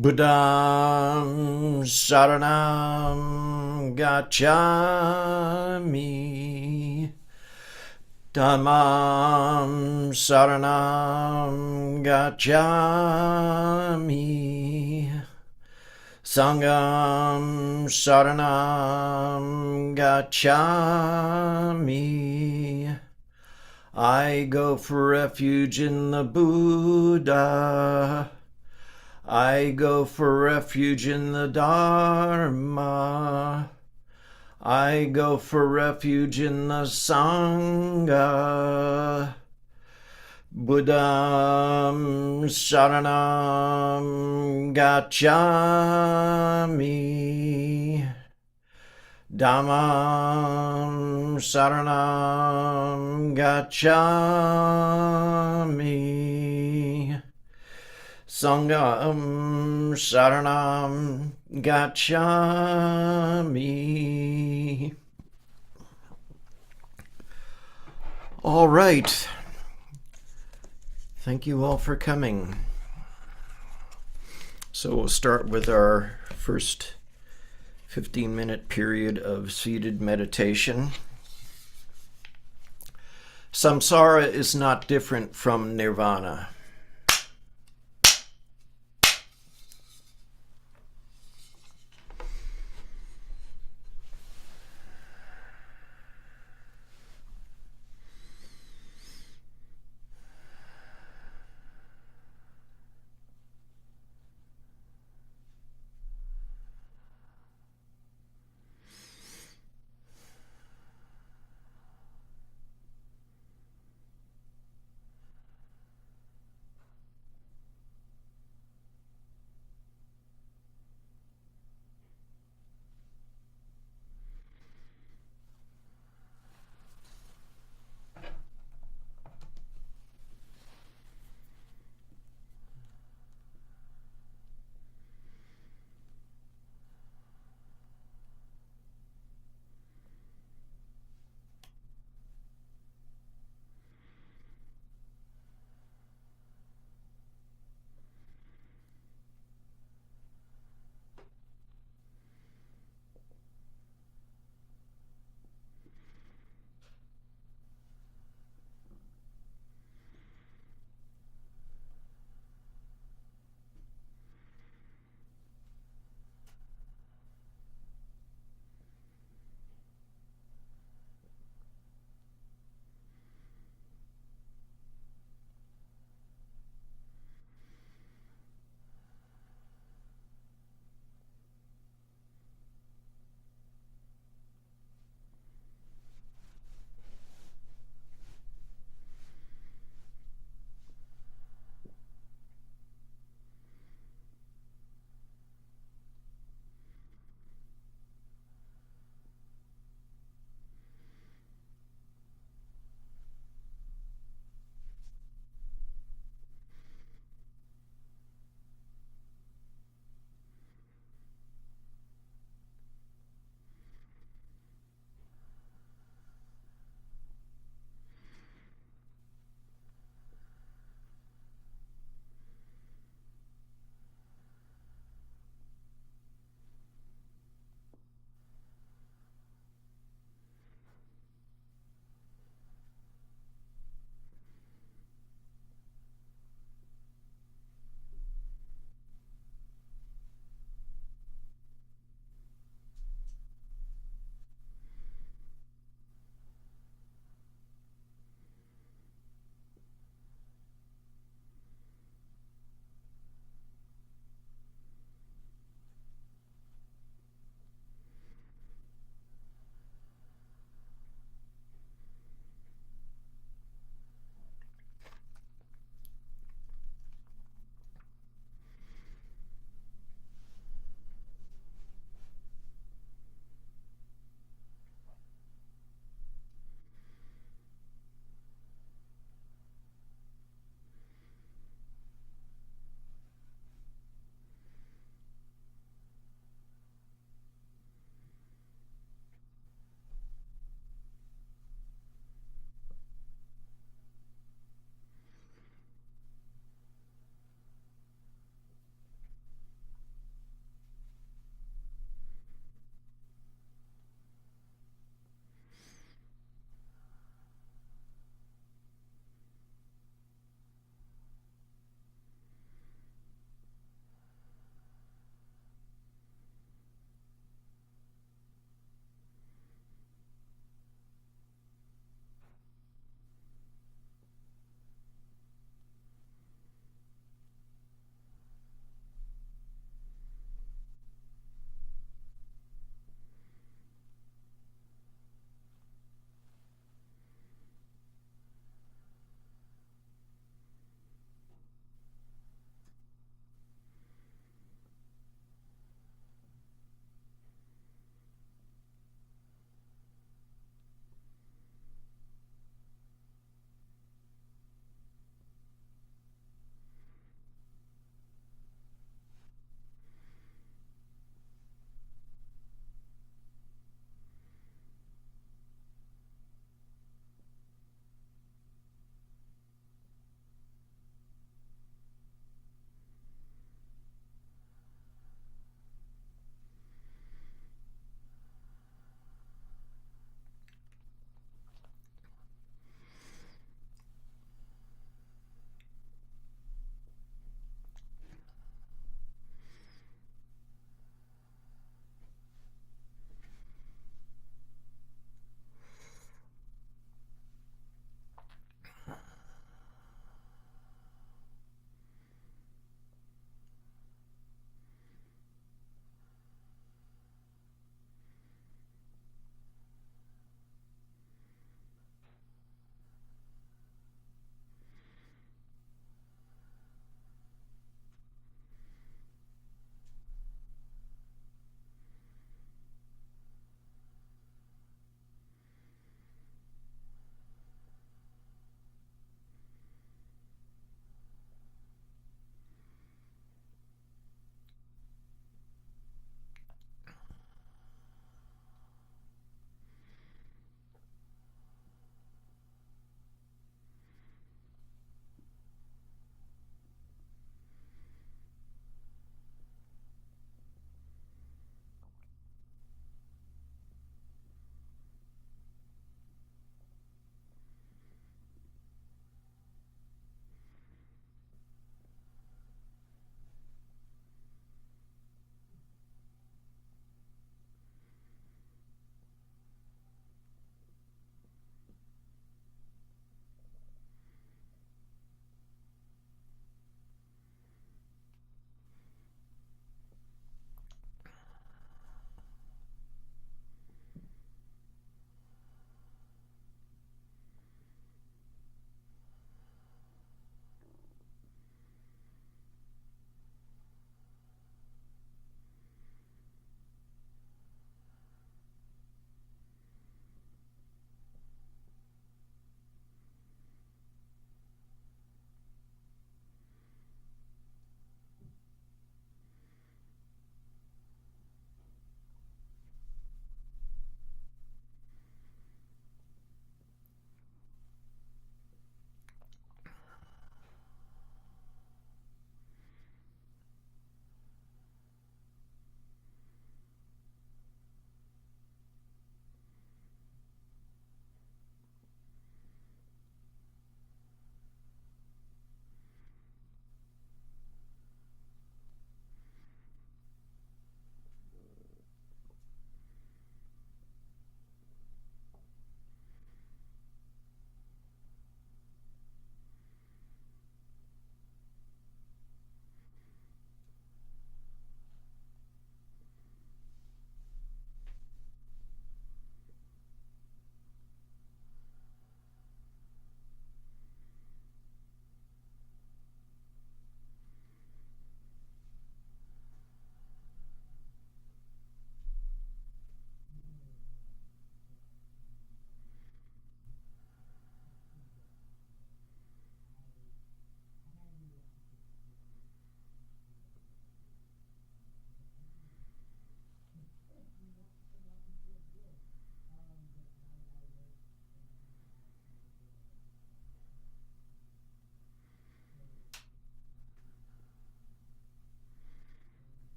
Buddham Saranam Gacchami. Dhammam Saranam Gacchami. Sangam Saranam Gacchami. I go for refuge in the Buddha. I go for refuge in the Dharma. I go for refuge in the Sangha. Buddham Saranam Gacchami. Dhammam Saranam Gacchami. Sangam Saranam Gacchami. All right. Thank you all for coming. So we'll start with our first 15-minute period of seated meditation. Samsara is not different from nirvana.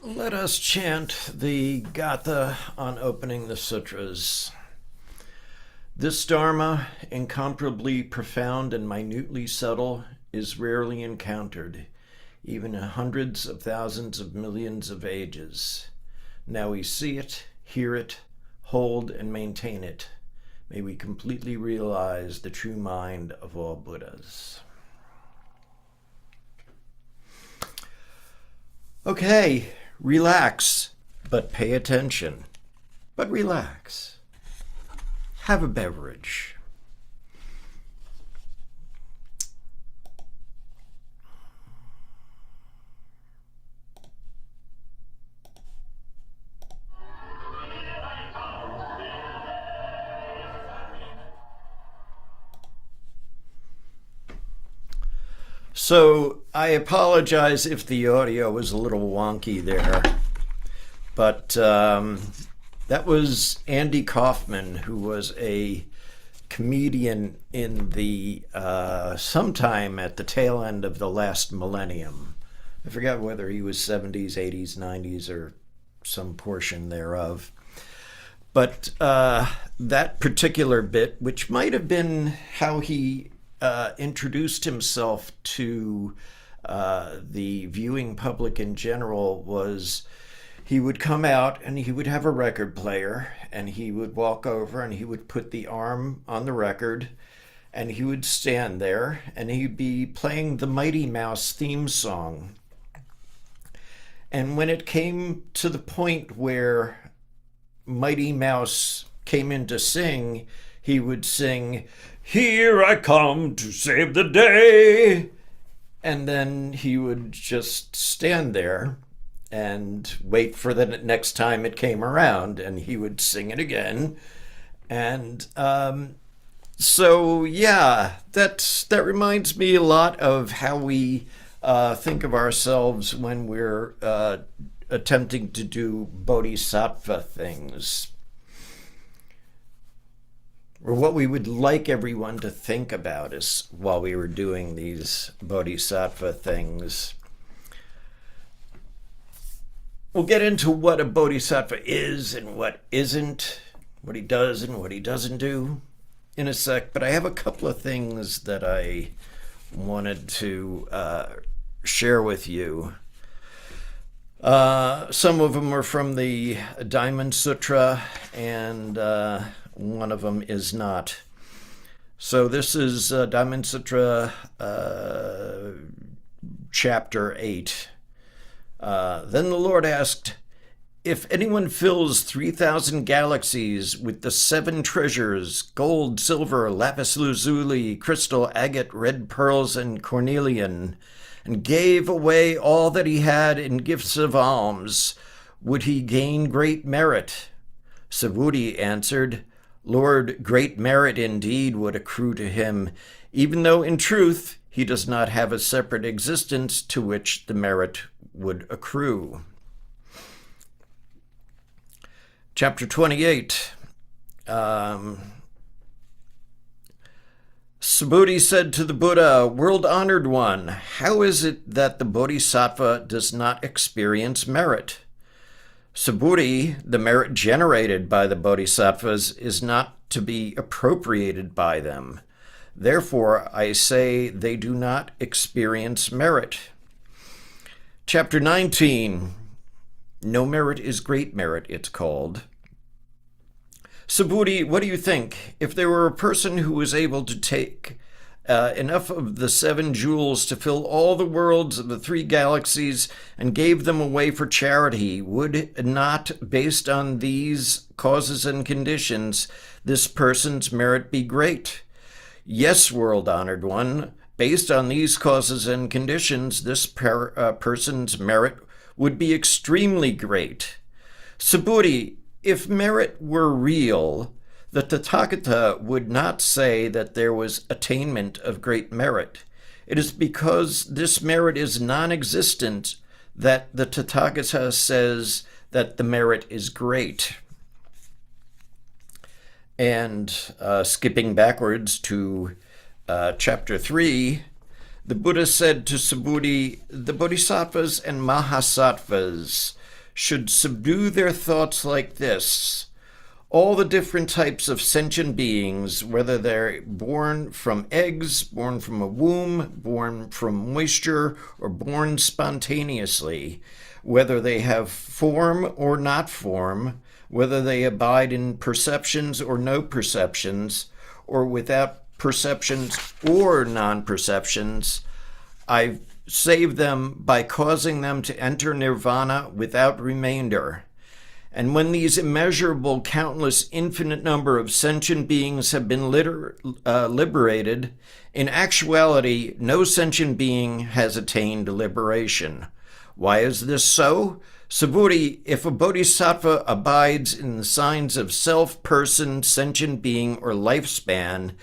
Let us chant the Gatha on opening the sutras. This Dharma, incomparably profound and minutely subtle, is rarely encountered, even in hundreds of thousands of millions of ages. Now we see it, hear it, hold and maintain it. May we completely realize the true mind of all Buddhas. Okay, relax, but pay attention. But relax. Have a beverage. So I apologize if the audio was a little wonky there, but that was Andy Kaufman, who was a comedian in the sometime at the tail end of the last millennium. I forgot whether he was 70s, 80s, 90s, or some portion thereof. But that particular bit, which might have been how he introduced himself to the viewing public in general, was he would come out and he would have a record player and he would walk over and he would put the arm on the record and he would stand there and he'd be playing the Mighty Mouse theme song. And when it came to the point where Mighty Mouse came in to sing, he would sing, "Here I come to save the day." And then he would just stand there and wait for the next time it came around, and he would sing it again. And so, yeah, that reminds me a lot of how we think of ourselves when we're attempting to do bodhisattva things, or what we would like everyone to think about us while we were doing these bodhisattva things. We'll get into what a bodhisattva is and what isn't, what he does and what he doesn't do in a sec, but I have a couple of things that I wanted to share with you. Some of them are from the Diamond Sutra, and one of them is not. So this is Diamond Sutra, chapter 8. Then the Lord asked, "If anyone fills 3,000 galaxies with the 7 treasures, gold, silver, lapis lazuli, crystal, agate, red pearls, and cornelian, and gave away all that he had in gifts of alms, would he gain great merit?" Subhuti answered, "Lord, great merit indeed would accrue to him, even though in truth he does not have a separate existence to which the merit would accrue." Chapter 28. Subhuti said to the Buddha, "World-honored one, how is it that the bodhisattva does not experience merit?" Subhuti, the merit generated by the bodhisattvas is not to be appropriated by them. Therefore, I say they do not experience merit. Chapter 19. No merit is great merit, it's called. Subhuti, what do you think? If there were a person who was able to take enough of the 7 jewels to fill all the worlds of the 3 galaxies and gave them away for charity, would not, based on these causes and conditions, this person's merit be great? Yes, world-honored one, based on these causes and conditions, this person's merit would be extremely great. Subhuti, if merit were real, the Tathagata would not say that there was attainment of great merit. It is because this merit is non-existent that the Tathagata says that the merit is great. And skipping backwards to chapter 3, the Buddha said to Subhuti, "The bodhisattvas and mahasattvas should subdue their thoughts like this. All the different types of sentient beings, whether they're born from eggs, born from a womb, born from moisture, or born spontaneously, whether they have form or not form, whether they abide in perceptions or no perceptions, or without perceptions or non-perceptions, I save them by causing them to enter nirvana without remainder. And when these immeasurable, countless, infinite number of sentient beings have been liberated, in actuality, no sentient being has attained liberation. Why is this so? Subhuti, if a bodhisattva abides in the signs of self, person, sentient being, or lifespan,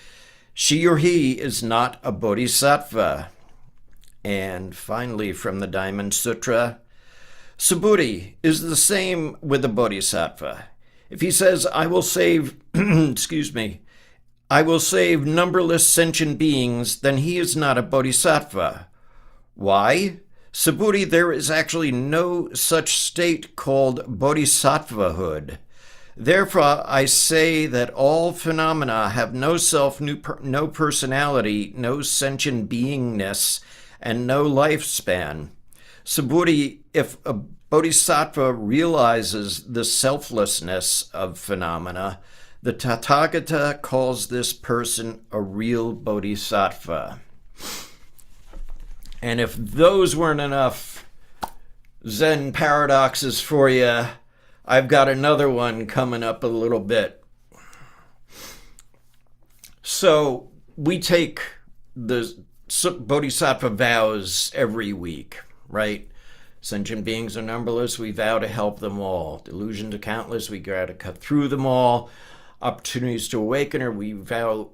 she or he is not a bodhisattva. And finally, from the Diamond Sutra, Subhuti is the same with the bodhisattva. If he says, I will save, I will save numberless sentient beings, then he is not a bodhisattva. Why? Subhuti, there is actually no such state called bodhisattvahood. Therefore, I say that all phenomena have no self, no personality, no sentient beingness, and no lifespan. Subhuti, if a bodhisattva realizes the selflessness of phenomena, the Tathagata calls this person a real bodhisattva. And if those weren't enough Zen paradoxes for you, I've got another one coming up a little bit. So we take the bodhisattva vows every week, right? Sentient beings are numberless. We vow to help them all. Delusions are countless. We vow to cut through them all. Opportunities to awaken, we vow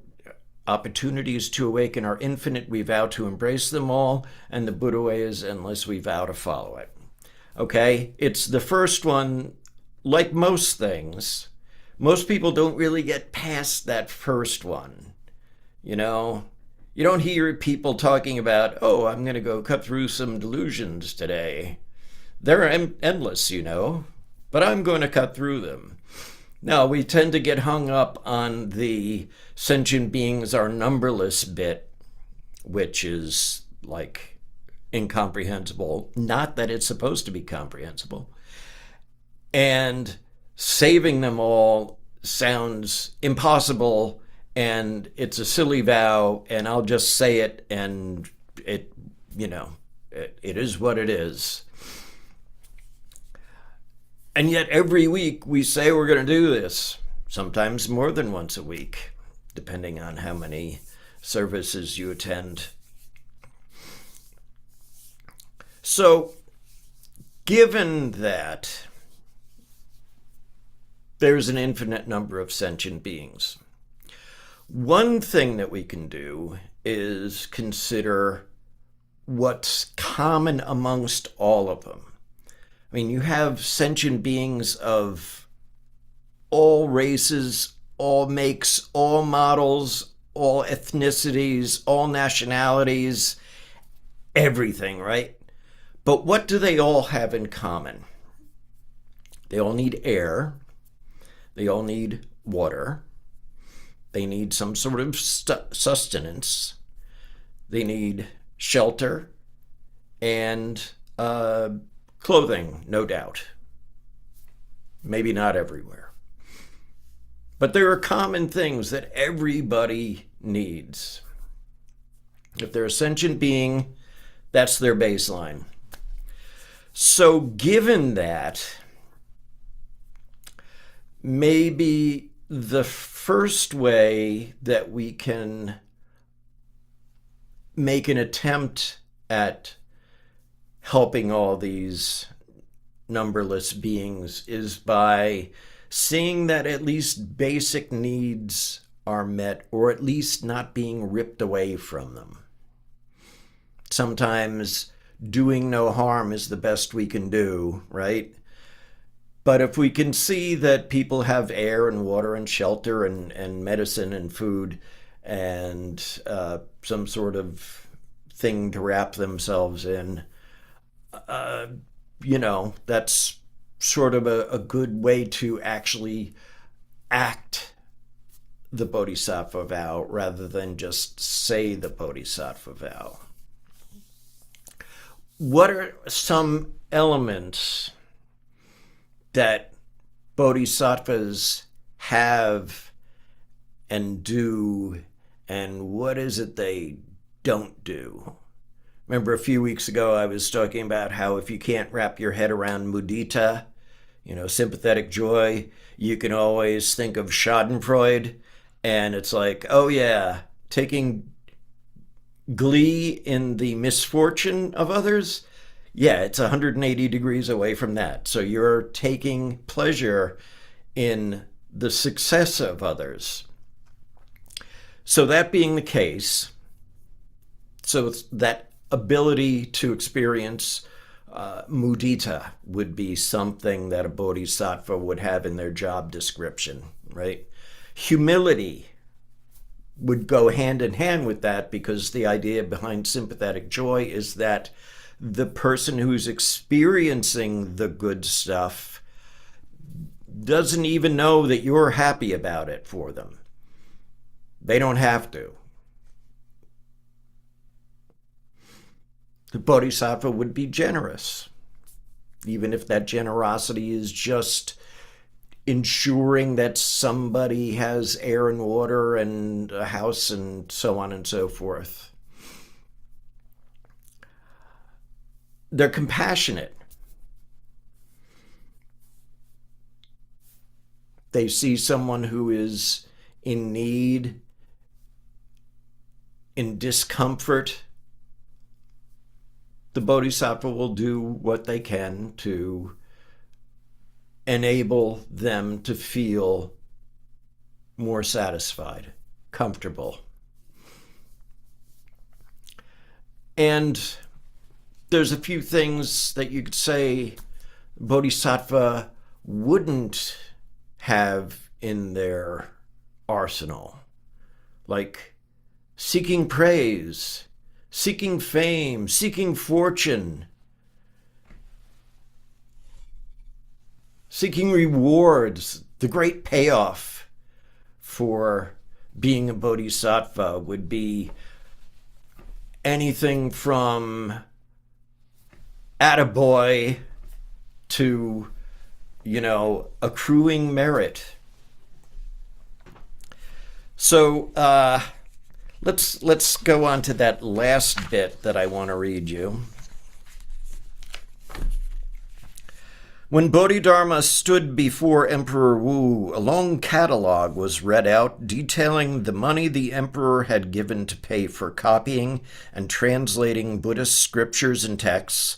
opportunities to awaken are infinite. We vow to embrace them all. And the Buddha way is endless. We vow to follow it. Okay? It's the first one. Like most things, most people don't really get past that first one. You know? You don't hear people talking about, oh, I'm going to go cut through some delusions today. They're endless, you know, but I'm going to cut through them. Now, we tend to get hung up on the sentient beings are numberless bit, which is like incomprehensible. Not that it's supposed to be comprehensible. And saving them all sounds impossible. And it's a silly vow, and I'll just say it, and it is what it is. And yet every week we say we're going to do this, sometimes more than once a week, depending on how many services you attend. So, given that there's an infinite number of sentient beings, one thing that we can do is consider what's common amongst all of them. I mean, you have sentient beings of all races, all makes, all models, all ethnicities, all nationalities, everything, right? But what do they all have in common? They all need air. They all need water. They need some sort of sustenance. They need shelter and clothing, no doubt. Maybe not everywhere. But there are common things that everybody needs. If they're a sentient being, that's their baseline. So given that, maybe the first way that we can make an attempt at helping all these numberless beings is by seeing that at least basic needs are met, or at least not being ripped away from them. Sometimes doing no harm is the best we can do, right? But if we can see that people have air and water and shelter and medicine and food and some sort of thing to wrap themselves in, that's sort of a good way to actually act the Bodhisattva vow rather than just say the Bodhisattva vow. What are some elements that Bodhisattvas have and do, and what is it they don't do? Remember a few weeks ago I was talking about how if you can't wrap your head around mudita, sympathetic joy, you can always think of Schadenfreude, and it's like, oh yeah, taking glee in the misfortune of others, yeah, it's 180 degrees away from that. So you're taking pleasure in the success of others. So that being the case, so that ability to experience mudita would be something that a bodhisattva would have in their job description, right? Humility would go hand in hand with that, because the idea behind sympathetic joy is that the person who's experiencing the good stuff doesn't even know that you're happy about it for them. They don't have to. The bodhisattva would be generous, even if that generosity is just ensuring that somebody has air and water and a house and so on and so forth. They're compassionate. They see someone who is in need, in discomfort. The bodhisattva will do what they can to enable them to feel more satisfied, comfortable. And there's a few things that you could say bodhisattva wouldn't have in their arsenal, like seeking praise, seeking fame, seeking fortune, seeking rewards. The great payoff for being a bodhisattva would be anything from attaboy to, accruing merit. So let's go on to that last bit that I want to read you. When Bodhidharma stood before Emperor Wu, a long catalogue was read out detailing the money the emperor had given to pay for copying and translating Buddhist scriptures and texts,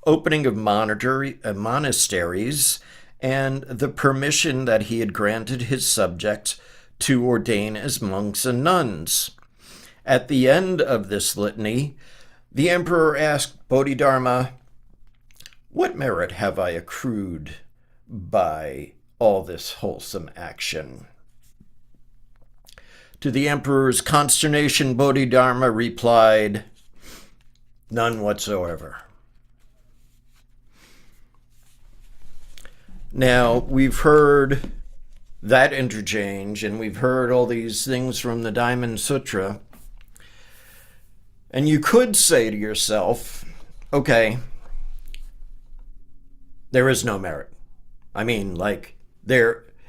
opening of monasteries, and the permission that he had granted his subjects to ordain as monks and nuns. At the end of this litany, the emperor asked Bodhidharma, "What merit have I accrued by all this wholesome action?" To the emperor's consternation, Bodhidharma replied, "None whatsoever." Now, we've heard that interchange, and we've heard all these things from the Diamond Sutra. And you could say to yourself, okay, there is no merit. I mean,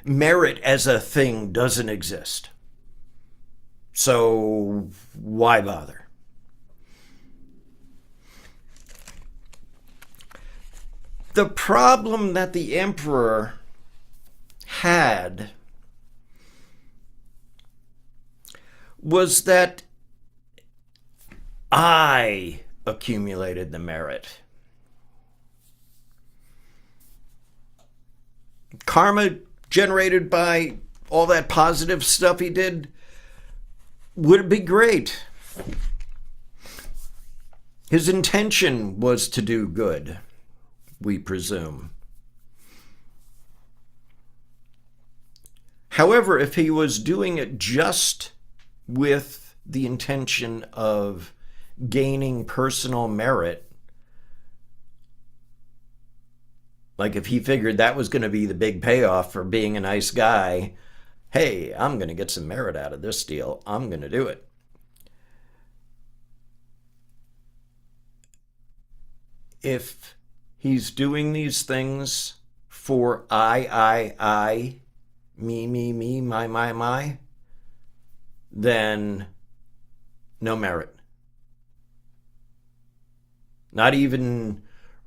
merit as a thing doesn't exist. So why bother? The problem that the emperor had was that I accumulated the merit. Karma generated by all that positive stuff he did would be great. His intention was to do good, we presume. However, if he was doing it just with the intention of gaining personal merit, Like if he figured that was going to be the big payoff for being a nice guy, hey, I'm going to get some merit out of this deal. I'm going to do it. If he's doing these things for I, me, my, then no merit. Not even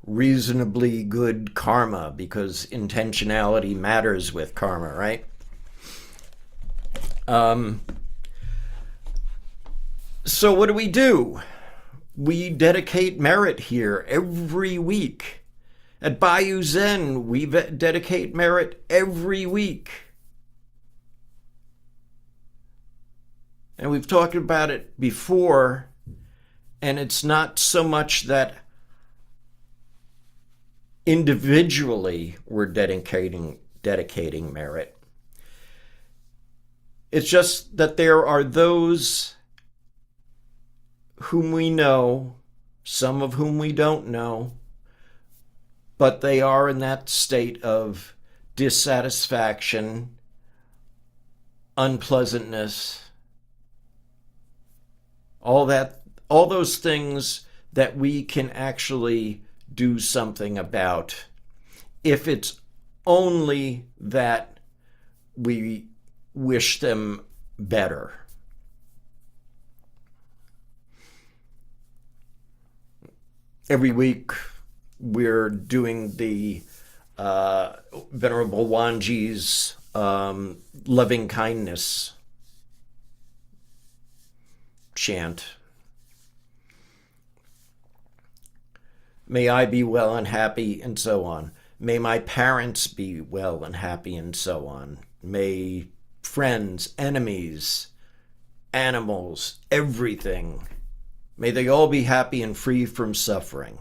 reasonably good karma, because intentionality matters with karma, right? So what do? We dedicate merit here every week. At Bayou Zen, we dedicate merit every week. And we've talked about it before, and it's not so much that individually we're dedicating merit. It's just that there are those whom we know, some of whom we don't know, but they are in that state of dissatisfaction, unpleasantness, all those things that we can actually do something about if it's only that we wish them better. Every week we're doing the Venerable Wanji's loving kindness chant. May I be well and happy, and so on. May my parents be well and happy, and so on. May friends, enemies, animals, everything, may they all be happy and free from suffering.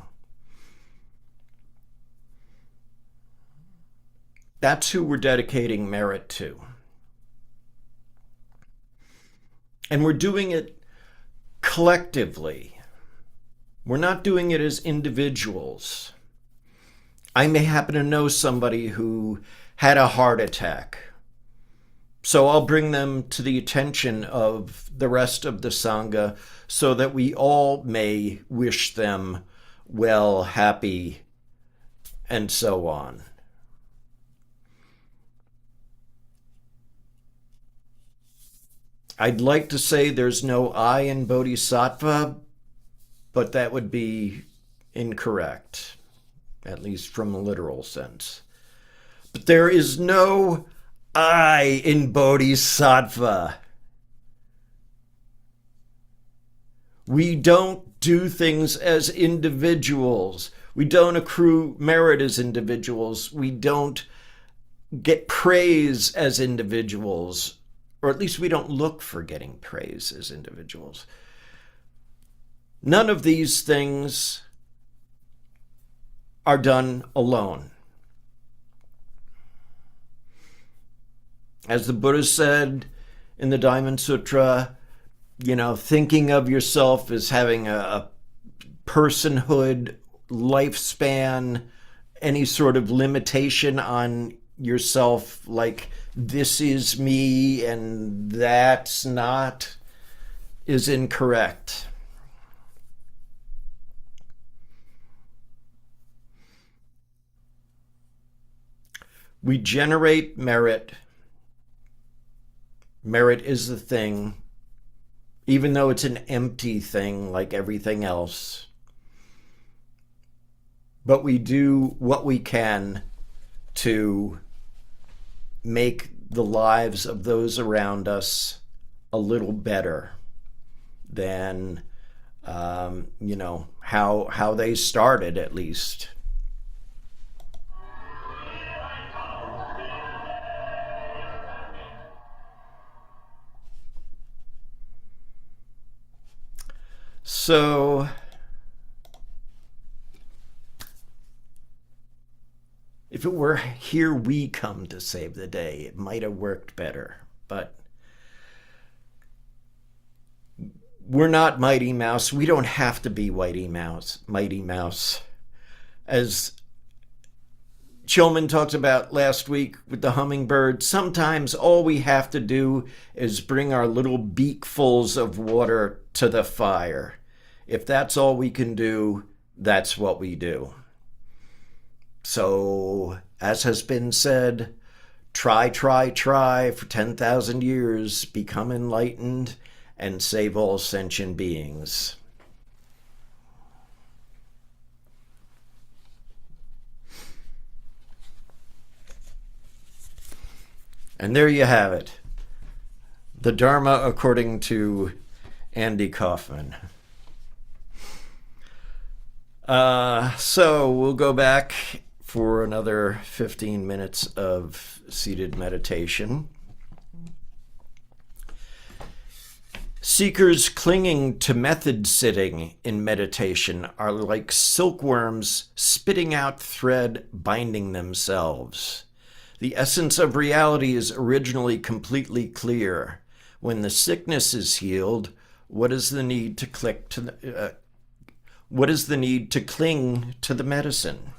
That's who we're dedicating merit to. And we're doing it collectively. We're not doing it as individuals. I may happen to know somebody who had a heart attack, so I'll bring them to the attention of the rest of the Sangha so that we all may wish them well, happy, and so on. I'd like to say there's no I in Bodhisattva, but that would be incorrect, at least from a literal sense. But there is no I in Bodhisattva. We don't do things as individuals. We don't accrue merit as individuals. We don't get praise as individuals, or at least we don't look for getting praise as individuals. None of these things are done alone. As the Buddha said in the Diamond Sutra, thinking of yourself as having a personhood, lifespan, any sort of limitation on yourself, like this is me and that's not, is incorrect. We generate merit. Merit is the thing, even though it's an empty thing like everything else. But we do what we can to make the lives of those around us a little better than, how they started, at least. So, if it were here we come to save the day, it might have worked better. But we're not Mighty Mouse. We don't have to be Mighty Mouse. As Chilman talked about last week with the hummingbird. Sometimes all we have to do is bring our little beakfuls of water to the fire. If that's all we can do, that's what we do. So, as has been said, try for 10,000 years, become enlightened, and save all sentient beings. And there you have it. The Dharma according to Andy Kaufman. So we'll go back for another 15 minutes of seated meditation. Seekers clinging to method sitting in meditation are like silkworms spitting out thread, binding themselves. The essence of reality is originally completely clear. When the sickness is healed, what is the need to cling to the medicine?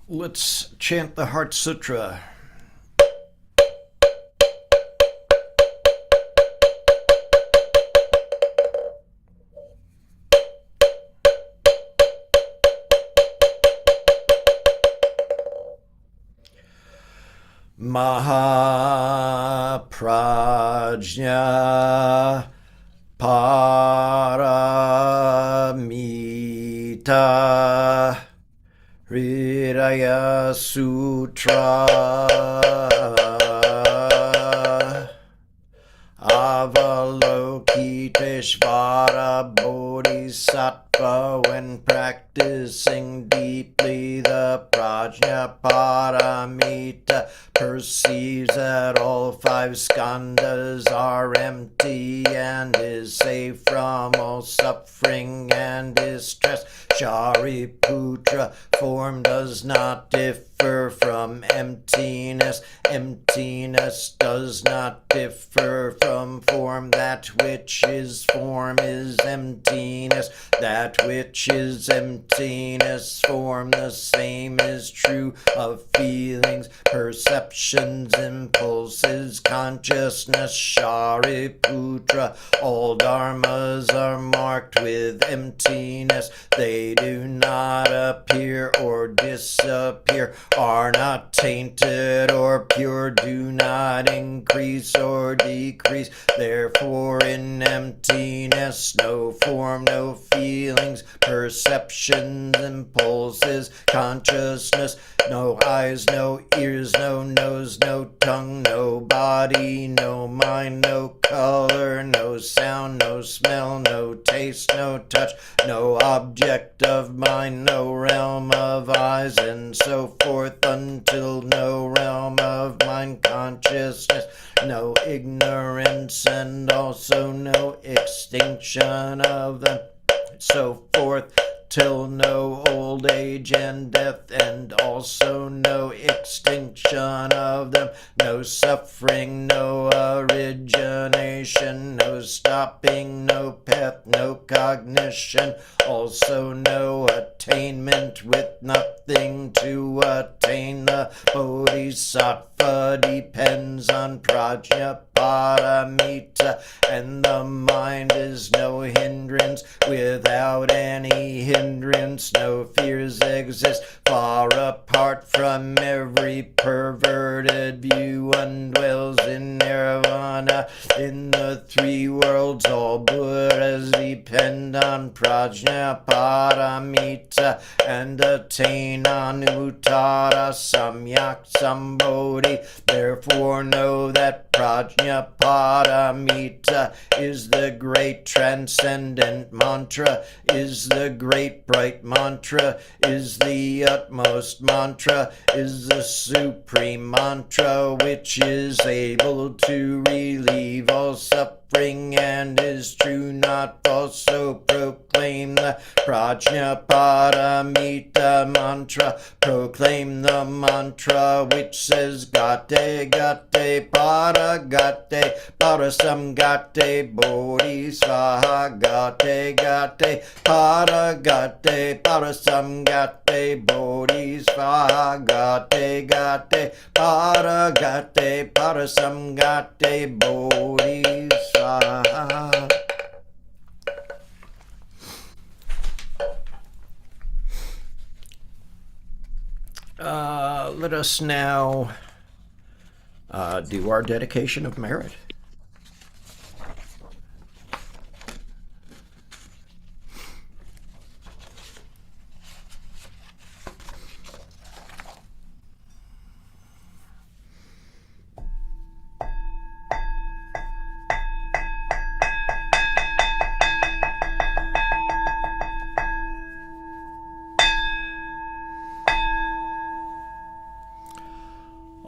let's chant the Heart Sutra. Mahaprajna Paramita Hridaya Sutra Avalokiteshvara Bodhisattva, when practicing deeply the Prajna Paramita, perceives that all five skandhas are empty and is safe from all suffering and distress. Shariputra, form does not differ from emptiness. Emptiness does not differ from form. That which is form is emptiness. That which is emptiness, form. The same is true of feelings, perceptions, impulses, consciousness. Shariputra, all dharmas are marked with emptiness. They do not appear or disappear, are not tainted or pure, do not increase or decrease. Therefore in emptiness, no form, no feelings, perceptions, impulses, consciousness, no eyes, no ears, no nose, no tongue, no body, no mind, no color, no sound, no smell, no taste, no touch, no object of mind, no realm of eyes, and so forth, until no realm of mind consciousness, no ignorance, and also no extinction of them, so forth, till no old age and death, and also no extinction of them, no suffering, no origination, no stopping, no path, no cognition, also no attainment, with nothing to attain. The Bodhisattva depends on Prajna Paramita, and the mind is no hindrance. Without any hindrance, no fears exist. Far apart from every perverted view, one dwells in nirvana. In the three worlds, all Buddhas depend on Prajna Paramita and attain Anuttara Samyak Sambodhi. Therefore know that Prajna Paramita is the great transcendent mantra, is the great bright mantra, is the utmost mantra, is the supreme mantra, which is able to relieve all suffering and is true, not false. So proclaim the Prajna Paramita mantra. Proclaim the mantra which says Gate Gate Para Gate Parasam Gate Bodhi Swaha Gate Gate Para Gate Parasam Gate Bodhi Swaha Gate Gate Para Gate Parasam Gate Bodhi Swaha. Let us now do our dedication of merit.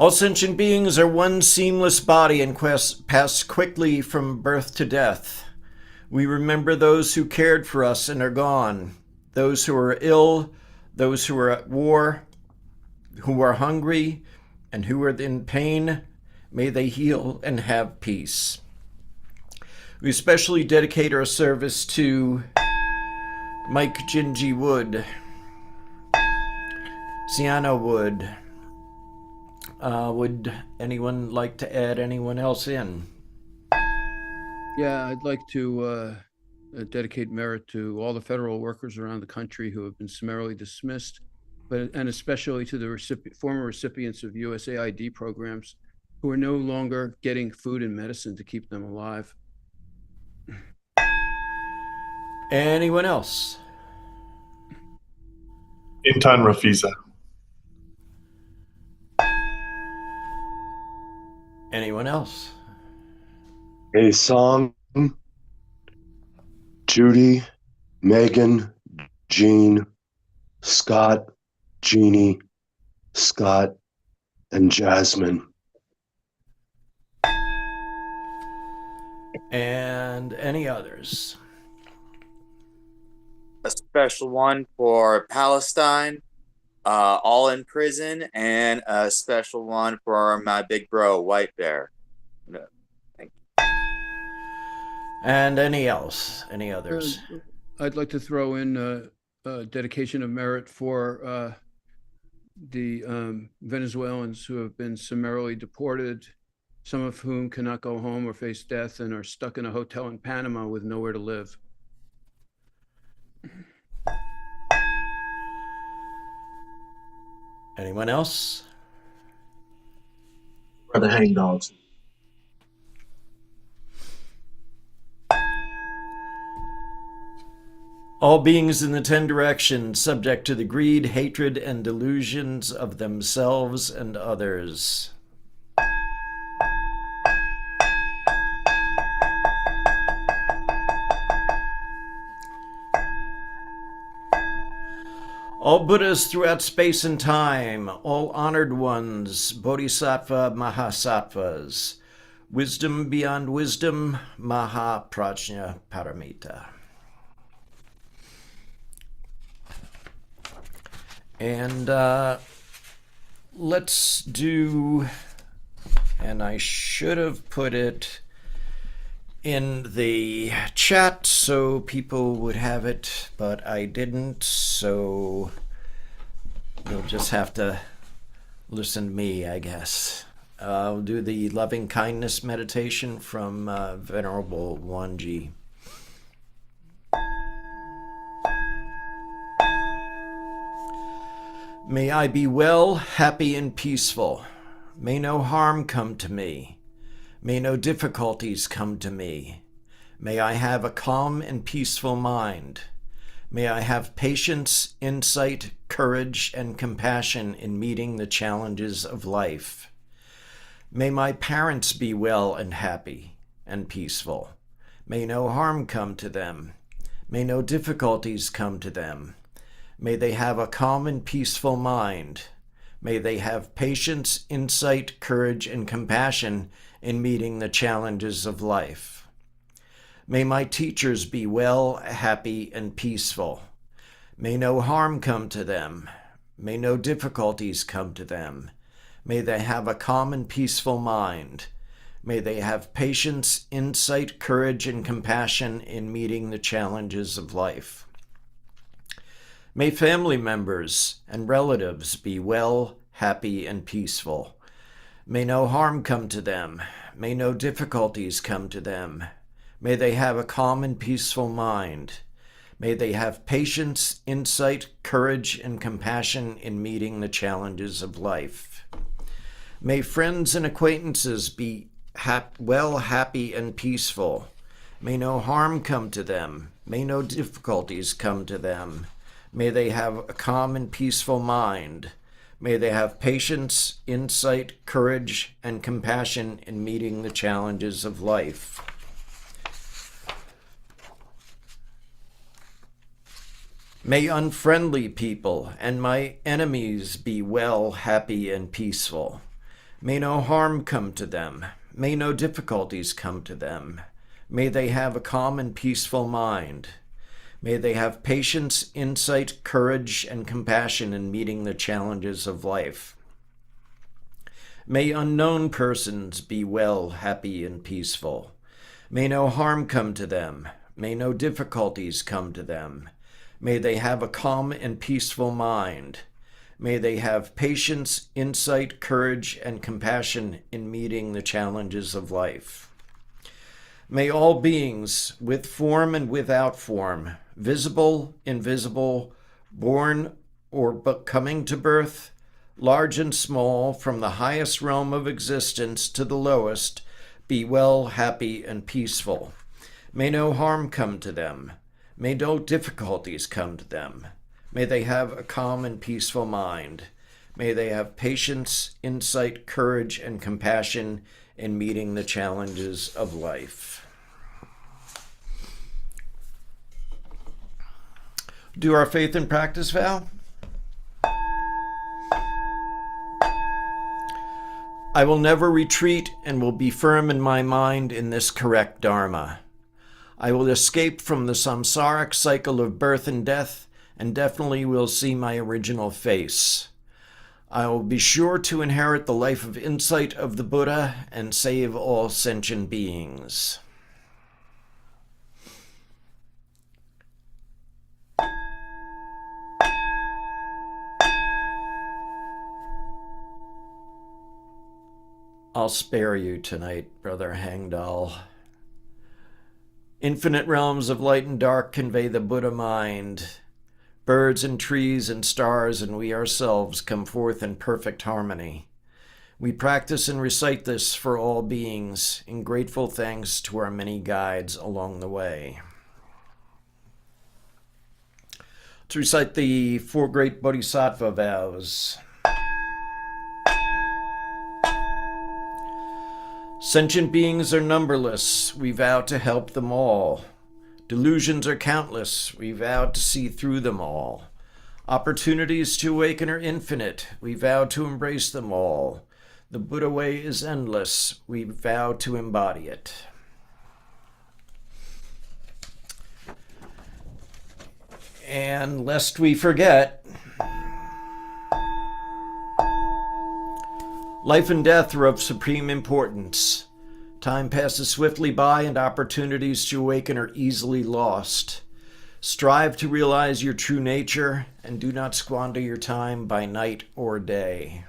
All sentient beings are one seamless body and pass quickly from birth to death. We remember those who cared for us and are gone, those who are ill, those who are at war, who are hungry, and who are in pain. May they heal and have peace. We especially dedicate our service to Mike Gingy Wood, Sienna Wood. Would anyone like to add anyone else in? Yeah, I'd like to dedicate merit to all the federal workers around the country who have been summarily dismissed, and especially to the former recipients of USAID programs who are no longer getting food and medicine to keep them alive. Anyone else? Intan Rafiza. Anyone else? A song, Judy, Megan, Jean, Scott, Jeannie, Scott, and Jasmine. And any others? A special one for Palestine, all in prison, and a special one for my big bro, White Bear. Thank you. And any else? Any others? I'd like to throw in a dedication of merit for the Venezuelans who have been summarily deported, some of whom cannot go home or face death and are stuck in a hotel in Panama with nowhere to live. Anyone else? For the hangdogs. All beings in the 10 directions, subject to the greed, hatred, and delusions of themselves and others. All Buddhas throughout space and time, all honored ones, Bodhisattva Mahasattvas, wisdom beyond wisdom, Mahaprajna Paramita. And let's do, and I should have put it in the chat so people would have it, but I didn't, so you'll just have to listen to me, I guess. I'll do the loving kindness meditation from Venerable Wanji. May I be well, happy, and peaceful. May no harm come to me. May no difficulties come to me. May I have a calm and peaceful mind. May I have patience, insight, courage, and compassion in meeting the challenges of life. May my parents be well and happy and peaceful. May no harm come to them. May no difficulties come to them. May they have a calm and peaceful mind. May they have patience, insight, courage, and compassion in meeting the challenges of life. May my teachers be well, happy, and peaceful. May no harm come to them. May no difficulties come to them. May they have a calm and peaceful mind. May they have patience, insight, courage, and compassion in meeting the challenges of life. May family members and relatives be well, happy, and peaceful. May no harm come to them. May no difficulties come to them. May they have a calm and peaceful mind. May they have patience, insight, courage, and compassion in meeting the challenges of life. May friends and acquaintances be well, happy, and peaceful. May no harm come to them. May no difficulties come to them. May they have a calm and peaceful mind. May they have patience, insight, courage, and compassion in meeting the challenges of life. May unfriendly people and my enemies be well, happy, and peaceful. May no harm come to them. May no difficulties come to them. May they have a calm and peaceful mind. May they have patience, insight, courage, and compassion in meeting the challenges of life. May unknown persons be well, happy, and peaceful. May no harm come to them. May no difficulties come to them. May they have a calm and peaceful mind. May they have patience, insight, courage, and compassion in meeting the challenges of life. May all beings, with form and without form, visible, invisible, born or but coming to birth, large and small, from the highest realm of existence to the lowest, be well, happy, and peaceful. May no harm come to them. May no difficulties come to them. May they have a calm and peaceful mind. May they have patience, insight, courage, and compassion in meeting the challenges of life. Do our faith and practice vow. I will never retreat and will be firm in my mind in this correct Dharma. I will escape from the samsaric cycle of birth and death and definitely will see my original face. I will be sure to inherit the life of insight of the Buddha and save all sentient beings. I'll spare you tonight, Brother Hangdal. Infinite realms of light and dark convey the Buddha mind. Birds and trees and stars and we ourselves come forth in perfect harmony. We practice and recite this for all beings in grateful thanks to our many guides along the way. Let's recite the 4 great Bodhisattva vows. Sentient beings are numberless, we vow to help them all. Delusions are countless, we vow to see through them all. Opportunities to awaken are infinite, we vow to embrace them all. The Buddha way is endless, we vow to embody it. And lest we forget, life and death are of supreme importance. Time passes swiftly by and opportunities to awaken are easily lost. Strive to realize your true nature and do not squander your time by night or day.